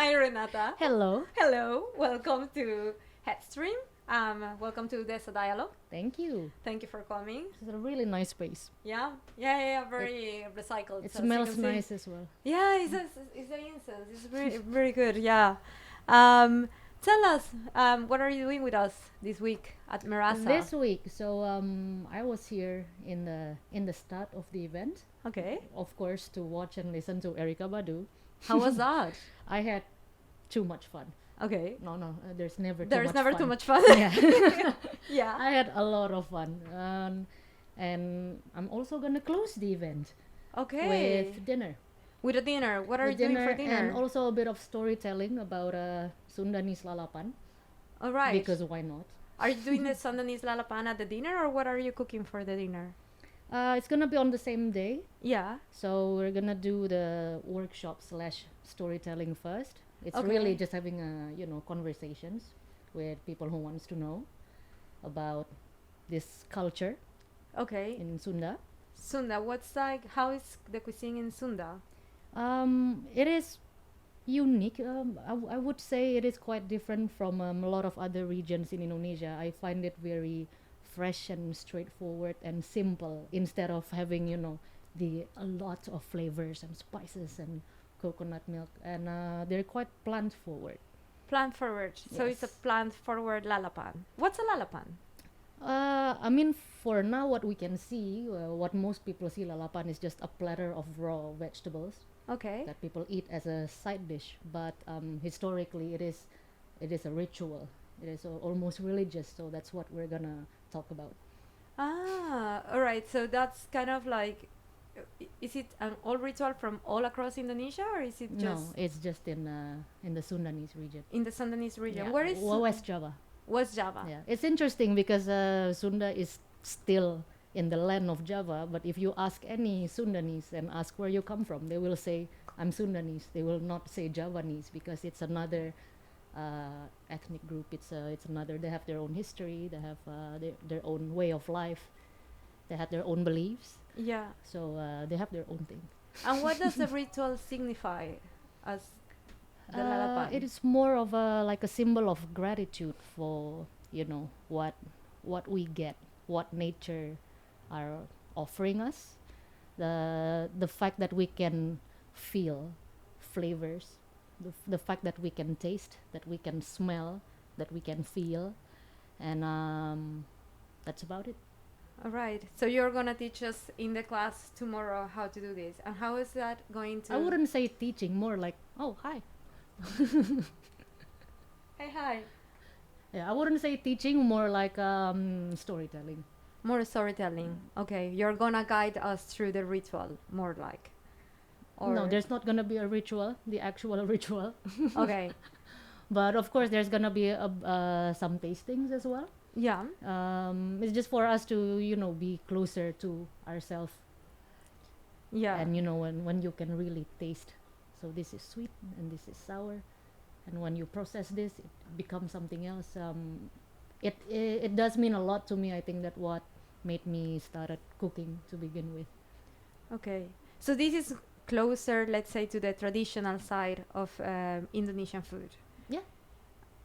Hi, Renata. Hello. Hello. Welcome to Headstream. Welcome to Desa Dialogue. Thank you. Thank you for coming. It's a really nice space. Yeah. Very recycled. It so as you smells can see. nice as well. Yeah, it's the incense. It's very good. Yeah. Um, Tell us, what are you doing with us this week at Merasa? This week, I was here in the start of the event, Okay. of course, to watch and listen to Erika Badu. How was that? I had too much fun. Okay. No, there's never There's too much never fun. too much fun. Yeah. Yeah. I had a lot of fun. And I'm also gonna close the event Okay. with dinner. With a dinner. What are you With doing for dinner? and also a bit of storytelling about Sundanese Lalapan. All right. Because why not? Are you doing the Sundanese Lalapan at the dinner, or what are you cooking for the dinner? It's gonna be on the same day, Yeah. so we're gonna do the workshop slash storytelling first. It's Okay. really just having conversations with people who wants to know about this culture Okay. in Sunda. Sunda, how is the cuisine in Sunda? It is unique. I would say it is quite different from a lot of other regions in Indonesia. I find it very fresh and straightforward and simple instead of having a lot of flavors and spices and coconut milk, and they're quite plant forward. Plant forward. So it's a Yes. plant forward lalapan. What's a lalapan? I mean, for now, what we can see, what most people see lalapan is just a platter of raw vegetables Okay. that people eat as a side dish. But historically, it is a ritual. It is almost religious. So that's what we're gonna talk about. All right. So that's kind of like, is it an old ritual from all across Indonesia, or is it No, just it's just in the Sundanese region. in the Sundanese region? Yeah. Where is West Java? West Java? Yeah, it's interesting because Sunda is still in the land of Java. But if you ask any Sundanese and ask where you come from, they will say, "I'm Sundanese." They will not say Javanese because it's another ethnic group. It's another. They have their own history. They have their own way of life. They have their own beliefs. Yeah. So they have their own thing. And what does the ritual signify as the lalapan? It is more of a symbol of gratitude for what we get, what nature are offering us, the fact that we can feel flavors, the fact that we can taste, that we can smell, that we can feel, and that's about it. All right. So you're gonna teach us in the class tomorrow how to do this, and how is that going to? I wouldn't say teaching, more like, oh, hi. Hi. Yeah, I wouldn't say teaching, more like storytelling. More storytelling. Okay, you're gonna guide us through the ritual, more like. No, there's not gonna be a ritual, the actual ritual. Okay. But of course, there's gonna be some tastings as well. Yeah. It's just for us to be closer to ourselves, Yeah. and when you can really taste. So this is sweet and this is sour, and when you process this, it becomes something else. It does mean a lot to me. I think that what made me started cooking to begin with. Okay. So this is closer, let's say, to the traditional side of Indonesian food. Yeah.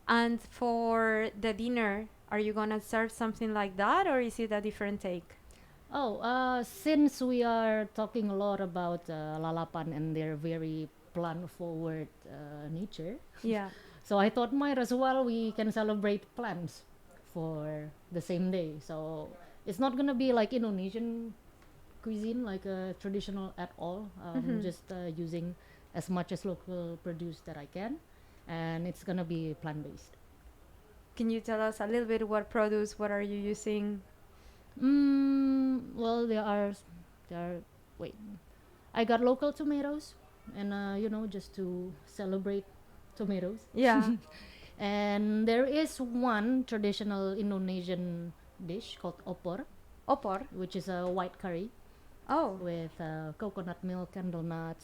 And for the dinner, are you gonna serve something like that, or is it a different take? Since we are talking a lot about lalapan and their very plant forward nature, Yeah. so I thought might as well we can celebrate plants for the same day. So it's not gonna be like Indonesian cuisine, like traditional at all. Just using as much as local produce that I can, and it's gonna be plant based. Can you tell us a little bit what produce? What are you using? Well, wait. I got local tomatoes, and just to celebrate tomatoes. Yeah. And there is one traditional Indonesian dish called opor, Opor. which is a white curry Oh. with coconut milk, candlenut,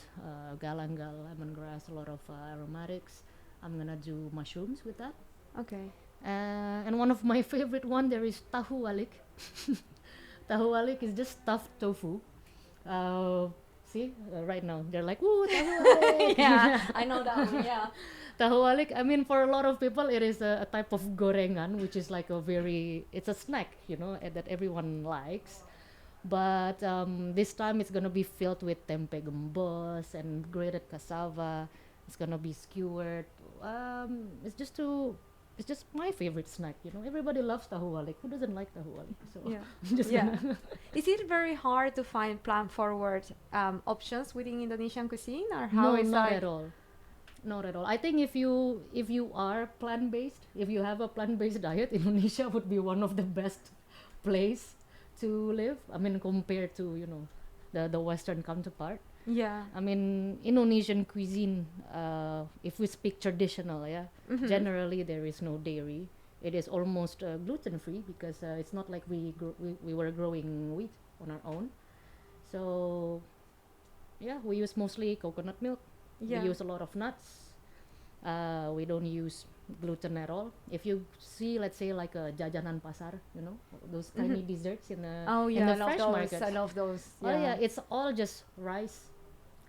galangal, lemongrass, a lot of aromatics. I'm gonna do mushrooms with that. Okay. And one of my favorite one, there is tahu walik. Tahu walik is just stuffed tofu. See, right now they're like, "Ooh, tahu walik!" Yeah, I know that one. Yeah. Tahu walik, I mean, for a lot of people, it is a type of gorengan, which is like it's a snack, that everyone likes. But this time it's gonna be filled with tempe gembos and grated cassava. It's gonna be skewered. It's just my favorite snack. Everybody loves tahu walik. Who doesn't like tahu walik? So Yeah. I'm just Yeah. gonna Is it very hard to find plant-forward options within Indonesian cuisine, or how no, is not that? at all. Not at all. I think if you are plant-based, if you have a plant-based diet, Indonesia would be one of the best place to live. I mean, compared to the Western counterpart. Yeah. I mean, Indonesian cuisine. If we speak traditional, yeah, Mhm. generally there is no dairy. It is almost gluten-free because it's not like we were growing wheat on our own. So yeah, we use mostly coconut milk. Yeah. We use a lot of nuts. We don't use gluten at all. If you see, let's say, like a jajanan pasar, those tiny desserts in the Oh in yeah, the I love fresh those. markets. I love those. Oh yeah, it's all just rice,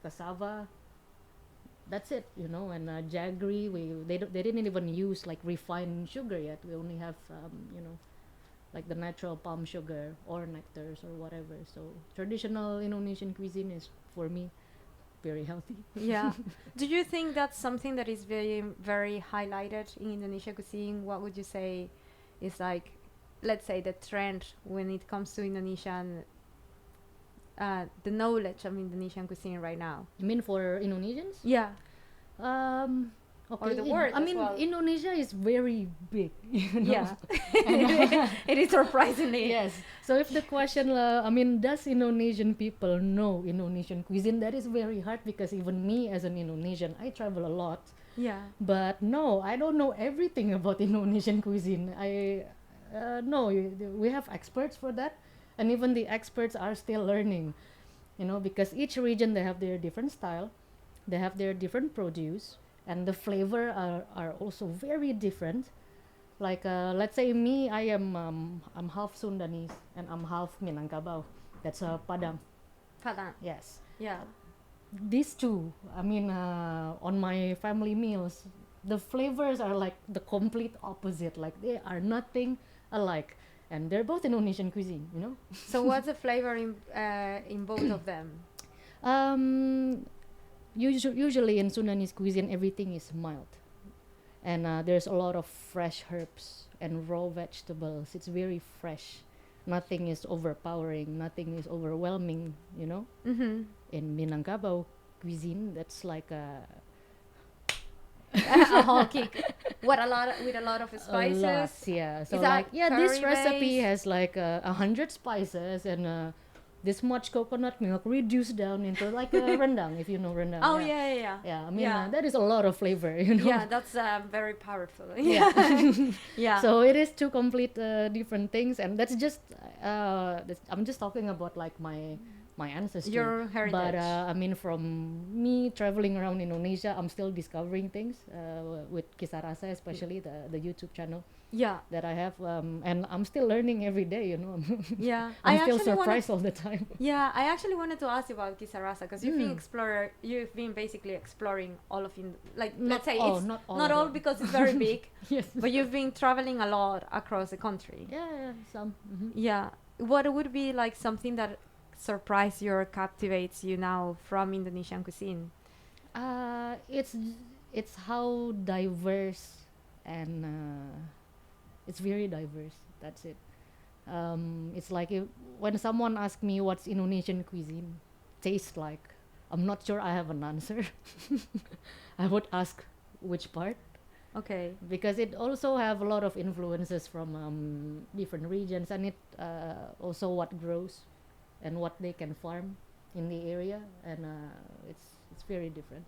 cassava. That's it, and jaggery. They didn't even use like refined sugar yet. We only have like the natural palm sugar or nectars or whatever. So traditional Indonesian cuisine is, for me, very healthy. Yeah. Do you think that's something that is very, very highlighted in Indonesian cuisine? What would you say is like, let's say, the trend when it comes to Indonesian, the knowledge of Indonesian cuisine right now? You mean for Indonesians? Yeah. Okay. the word I as mean, well. Indonesia is very big. Yeah. It is surprisingly. Yes. So if the question, I mean, does Indonesian people know Indonesian cuisine? That is very hard because even me as an Indonesian, I travel a lot. Yeah. But no, I don't know everything about Indonesian cuisine. No, we have experts for that, and even the experts are still learning. Because each region, they have their different style, they have their different produce, and the flavor are also very different. Like let's say me, I'm half Sundanese and I'm half Minangkabau. That's Padang. Padang. Yes. Yeah. These two, I mean, on my family meals, the flavors are like the complete opposite. Like they are nothing alike, and they're both Indonesian cuisine. So what's the flavor in both of them? Usually in Sundanese cuisine, everything is mild, and there's a lot of fresh herbs and raw vegetables. It's very fresh. Nothing is overpowering. Nothing is overwhelming. Mm-hmm. In Minangkabau cuisine, that's like A whole kick. With a lot of spices. a lot, yeah. So Is that like, yeah, this curry recipe based? has like 100 spices and this much coconut milk reduced down into like a rendang, if you know rendang. Oh yeah. Yeah, I mean, Yeah. that is a lot of flavor, Yeah, that's very powerful. Yeah. Yeah. So it is two complete different things, and that's just I'm just talking about like my ancestry. Your heritage. But I mean, from me traveling around Indonesia, I'm still discovering things with Kisarasa, especially the YouTube channel Yeah. that I have, and I'm still learning every day. Yeah. I'm I still actually surprised all the time. Yeah, I actually wanted to ask you about Kisarasa because you've been basically exploring all of let's say it's not all not of all it. because it's very big, Yes. but you've been traveling a lot across the country. Yeah, some. Yeah. What would be like something that surprised you or captivates you now from Indonesian cuisine? It's how diverse and it's very diverse. That's it. It's like when someone asks me what's Indonesian cuisine tastes like, I'm not sure I have an answer. I would ask which part, Okay. because it also have a lot of influences from different regions, and it also what grows and what they can farm in the area, and it's very different.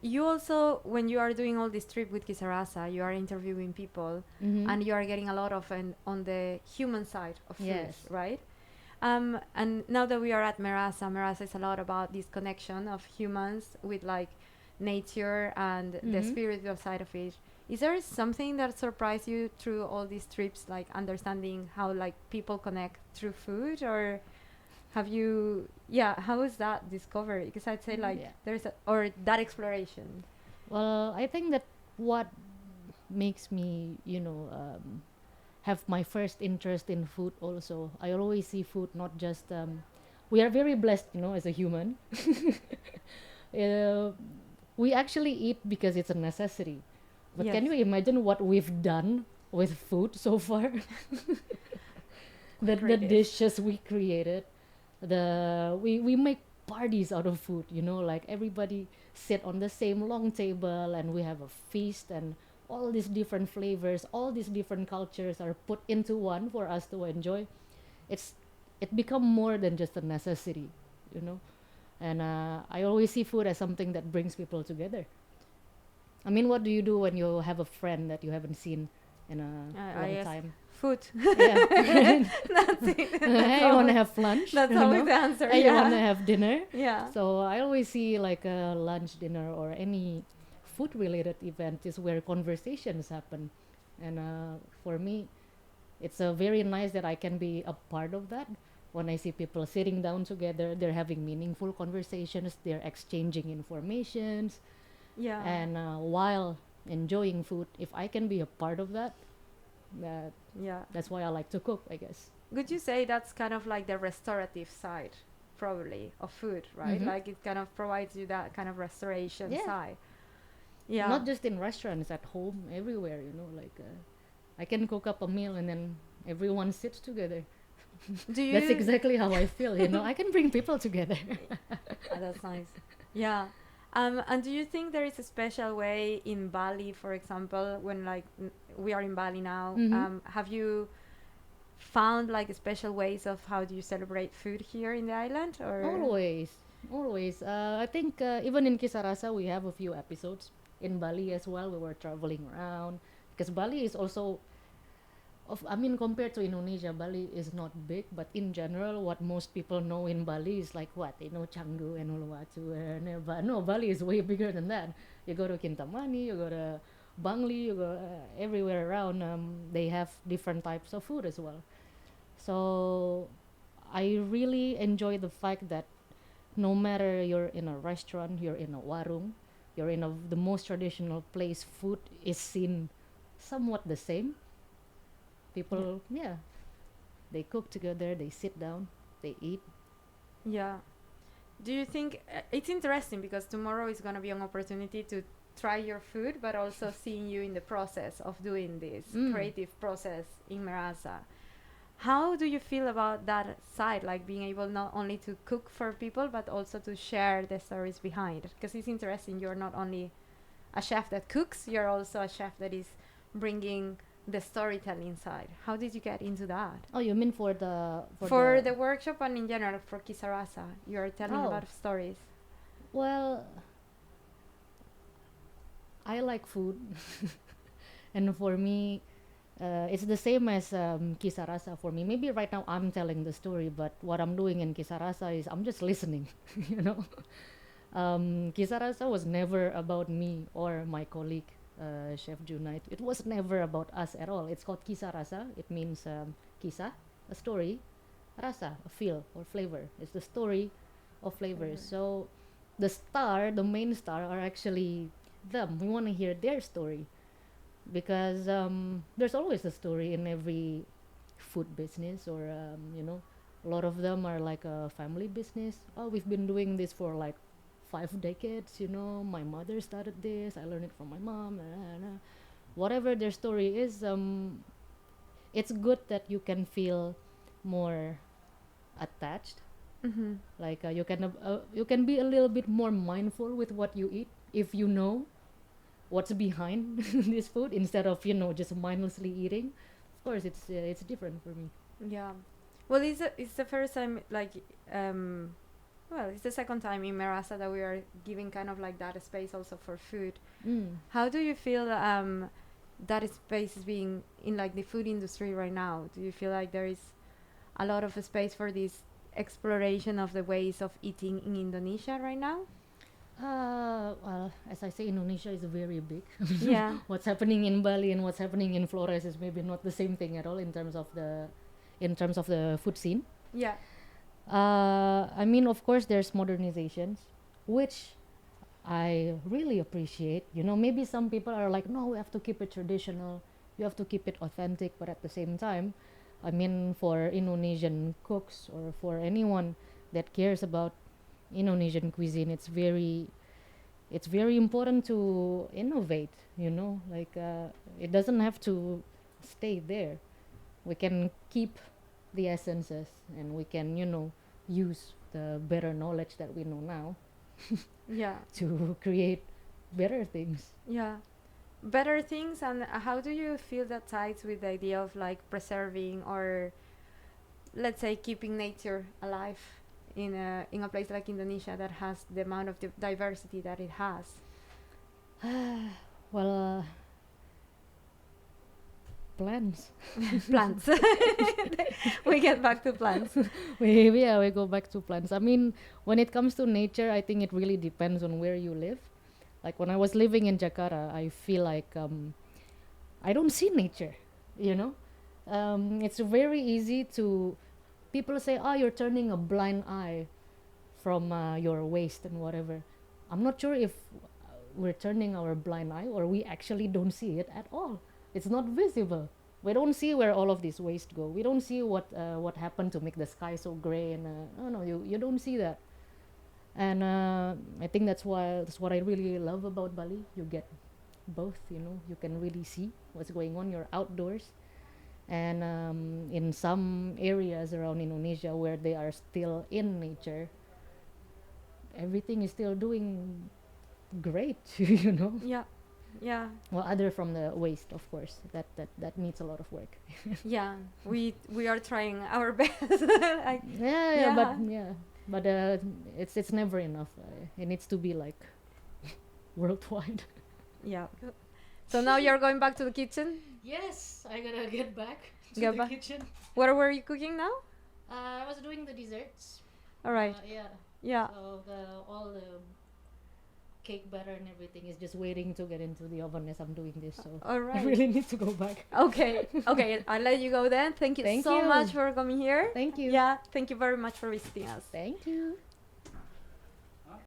You also, when you are doing all this trip with Kisarasa, you are interviewing people and you are getting a lot of on the human side of food, Yes. right? And now that we are at Merasa is a lot about this connection of humans with like nature and the spiritual side of it. Is there something that surprised you through all these trips, like understanding how like people connect through food, or have you, how is that discovery? Because I'd say like Yeah. there's or that exploration. Well, I think that what makes me, have my first interest in food also. I always see food not just, we are very blessed, as a human. uh, we actually eat because it's a necessity. But Yes. can you imagine what we've done with food so far? The Creative. dishes we created, we make parties out of food, like everybody sit on the same long table and we have a feast, and all these different flavors, all these different cultures are put into one for us to enjoy. It become more than just a necessity, you know and I always see food as something that brings people together. I mean, what do you do when you have a friend that you haven't seen in a I long guess time? food. Yeah. That's it. Hey, you want to have lunch? That's always the answer. Hey, you want to Yeah. have dinner? Yeah. So I always see like a lunch, dinner, or any food-related event is where conversations happen, and for me, it's very nice that I can be a part of that. When I see people sitting down together, they're having meaningful conversations, they're exchanging informations, Yeah. and while enjoying food, if I can be a part of that, that Yeah. that's why I like to cook, I guess. Would you say that's kind of like the restorative side, probably, of food, right? Mm-hmm. Like it kind of provides you that kind of restoration Yeah. side. Yeah. Not just in restaurants, at home, everywhere. Like I can cook up a meal and then everyone sits together. Do you? That's exactly how I feel. I can bring people together. That's nice. Yeah. And do you think there is a special way in Bali, for example, when like we are in Bali now? Mhm. Have you found like special ways of how do you celebrate food here in the island, or? Always, always. I think even in Kisarasa, we have a few episodes. In Bali as well, we were traveling around because Bali is also I mean, compared to Indonesia, Bali is not big, but in general, what most people know in Bali is like what they know Canggu and Uluwatu, and but no, Bali is way bigger than that. You go to Kintamani, you go to Bangli, you go everywhere around. They have different types of food as well. So I really enjoy the fact that no matter you're in a restaurant, you're in a warung, you're in the most traditional place, food is seen somewhat the same. People, yeah, they cook together, they sit down, they eat. Yeah. Do you think it's interesting because tomorrow is going to be an opportunity to try your food, but also seeing you in the process of doing this creative process in Merasa. How do you feel about that side, like being able not only to cook for people, but also to share the stories behind? Because it's interesting, you're not only a chef that cooks, you're also a chef that is bringing the storytelling side. How did you get into that? Oh, you mean for the For the workshop and in general for Kisarasa, you're telling a Oh. lot of stories. Well, I like food, and for me, it's the same as Kisarasa for me. Maybe right now I'm telling the story, but what I'm doing in Kisarasa is I'm just listening. you know, Kisarasa was never about me or my colleague, Chef Junait. It was never about us at all. It's called Kisarasa. It means kisa, a story, rasa, a feel or flavor. It's the story of flavors. So the main star, are actually them. We want to hear their story because there's always a story in every food business, or a lot of them are like a family business. Oh, we've been doing this for like 5 decades. My mother started this. I learned it from my mom. Whatever their story is, it's good that you can feel more attached. Mm-hmm. Like you can be a little bit more mindful with what you eat if you know what's behind this food, instead of just mindlessly eating. Of course, it's different for me. Yeah. Well, it's the first time, like, well, it's the second time in Merasa that we are giving kind of like that space also for food. How do you feel that space is being in like the food industry right now? Do you feel like there is a lot of space for this exploration of the ways of eating in Indonesia right now? Well, as I say, Indonesia is very big. Yeah. What's happening in Bali and what's happening in Flores is maybe not the same thing at all in terms of the food scene. Yeah. I mean, of course, there's modernizations, which I really appreciate. You know, maybe some people are like, no, we have to keep it traditional, you have to keep it authentic, but at the same time, I mean, for Indonesian cooks or for anyone that cares about Indonesian cuisine, it's very important to innovate, you know, like it doesn't have to stay there. We can keep the essences and we can, you know, use the better knowledge that we know now Yeah. to create better things. Yeah. Better things. And how do you feel that ties with the idea of like preserving or, let's say, keeping nature alive in a place like Indonesia that has the amount of diversity that it has? Well, plants. Plants. We get back to plants. We go back to plants. I mean, when it comes to nature, I think it really depends on where you live. Like when I was living in Jakarta, I feel like I don't see nature, you know. It's very easy to people say, "Oh, you're turning a blind eye from your waste and whatever." I'm not sure if we're turning our blind eye or we actually don't see it at all. It's not visible. We don't see where all of this waste go. We don't see what happened to make the sky so gray and no, you don't see that. And I think that's what I really love about Bali. You get both, you know. You can really see what's going on. You're outdoors, and in some areas around Indonesia where they are still in nature, everything is still doing great, you know. Yeah. Yeah. Well, other from the waste, of course, that needs a lot of work. Yeah. We are trying our best. Like, But it's never enough. It needs to be like worldwide. yeah. So now you're going back to the kitchen. Yes, I gotta get back to Get the back. kitchen. What were you cooking now? I was doing the desserts. All right. Yeah. Yeah. So all the cake batter and everything is just waiting to get into the oven as I'm doing this. So All I right. really need to go back. Okay. Okay. I'll let you go then. Thank you Thank so you. much for coming here. Thank you. Yeah. Thank you very much for visiting us. Thank you.